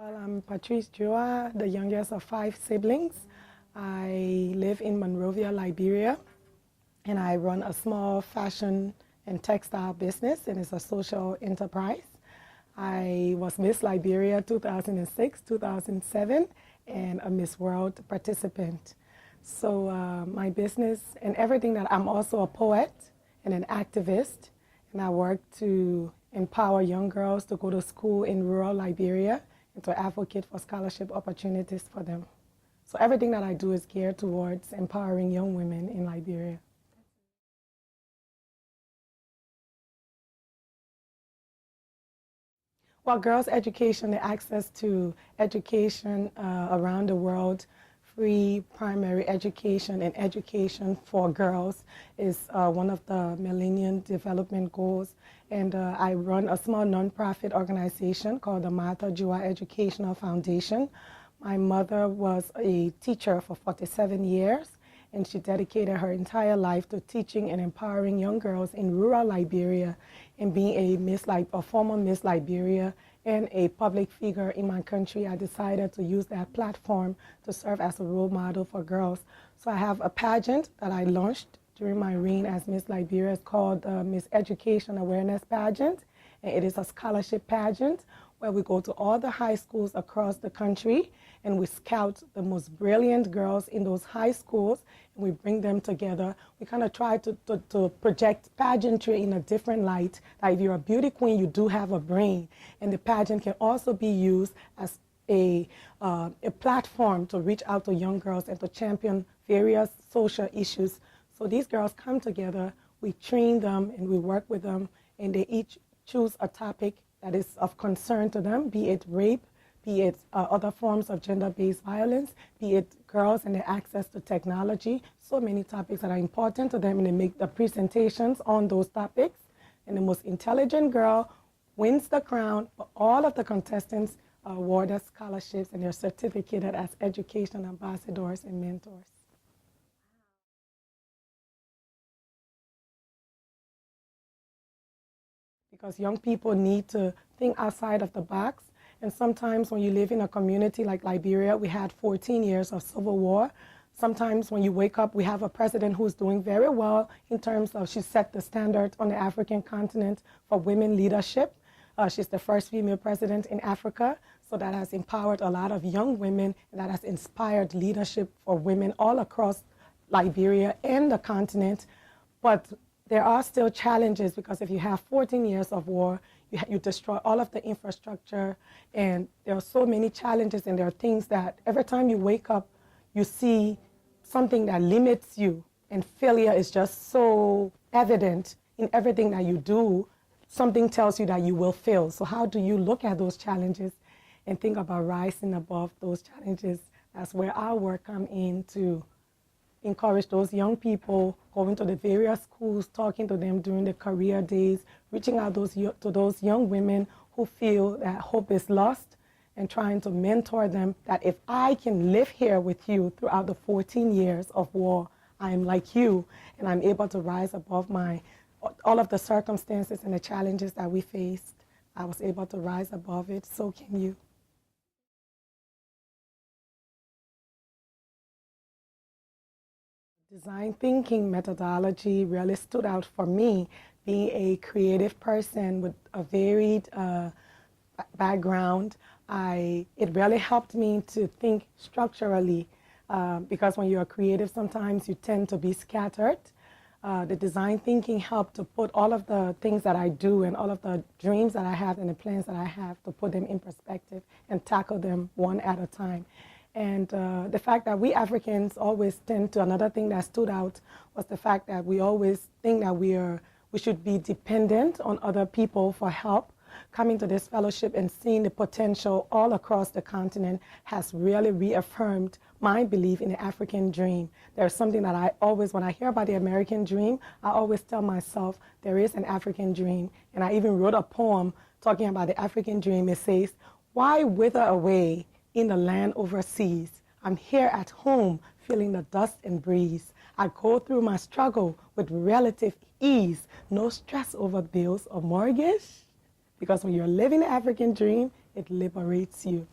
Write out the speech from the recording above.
Well, I'm Patrice Juah, the youngest of 5 siblings. I live in Monrovia, Liberia, and I run a small fashion and textile business, and it's a social enterprise. I was Miss Liberia 2006, 2007, and a Miss World participant. So my business and everything that I'm also a poet and an activist, and I work to empower young girls to go to school in rural Liberia and to advocate for scholarship opportunities for them. So everything that I do is geared towards empowering young women in Liberia. Well, girls' education, the access to education around the world, free primary education and education for girls is one of the Millennium Development Goals. And I run a small nonprofit organization called the Martha Juah Educational Foundation. My mother was a teacher for 47 years, and she dedicated her entire life to teaching and empowering young girls in rural Liberia and being a former Miss Liberia and a public figure in my country. I decided to use that platform to serve as a role model for girls. So I have a pageant that I launched during my reign as Miss Liberia. It's called Miss Education Awareness Pageant, and it is a scholarship pageant where we go to all the high schools across the country and we scout the most brilliant girls in those high schools and we bring them together. We kind of try to project pageantry in a different light. Like if you're a beauty queen, you do have a brain, and the pageant can also be used as a platform to reach out to young girls and to champion various social issues. So these girls come together, we train them and we work with them, and they each choose a topic that is of concern to them, be it rape, be it other forms of gender-based violence, be it girls and their access to technology, so many topics that are important to them, and they make the presentations on those topics. And the most intelligent girl wins the crown, but all of the contestants are awarded scholarships and they're certificated as education ambassadors and mentors. Because young people need to think outside of the box. And sometimes when you live in a community like Liberia, we had 14 years of civil war. Sometimes when you wake up, we have a president who's doing very well in terms of she set the standard on the African continent for women leadership. She's the first female president in Africa. So that has empowered a lot of young women, and that has inspired leadership for women all across Liberia and the continent. But there are still challenges, because if you have 14 years of war, you destroy all of the infrastructure, and there are so many challenges, and there are things that every time you wake up, you see something that limits you, and failure is just so evident in everything that you do. Something tells you that you will fail. So how do you look at those challenges and think about rising above those challenges? That's where our work comes in to encourage those young people, going to the various schools, talking to them during the career days, reaching out to those young women who feel that hope is lost, and trying to mentor them that if I can live here with you throughout the 14 years of war, I am like you, and I'm able to rise above all of the circumstances and the challenges that we faced. I was able to rise above it, so can you. Design thinking methodology really stood out for me, being a creative person with a varied background. It really helped me to think structurally, because when you're creative, sometimes you tend to be scattered. The design thinking helped to put all of the things that I do and all of the dreams that I have and the plans that I have, to put them in perspective and tackle them one at a time. And the fact that we Africans always tend to, another thing that stood out was the fact that we always think that we should be dependent on other people for help. Coming to this fellowship and seeing the potential all across the continent has really reaffirmed my belief in the African dream. There's something that I always, when I hear about the American dream, I always tell myself there is an African dream. And I even wrote a poem talking about the African dream. It says, "Why wither away in the land overseas? I'm here at home feeling the dust and breeze. I go through my struggle with relative ease. No stress over bills or mortgage." Because when you're living the African dream, it liberates you.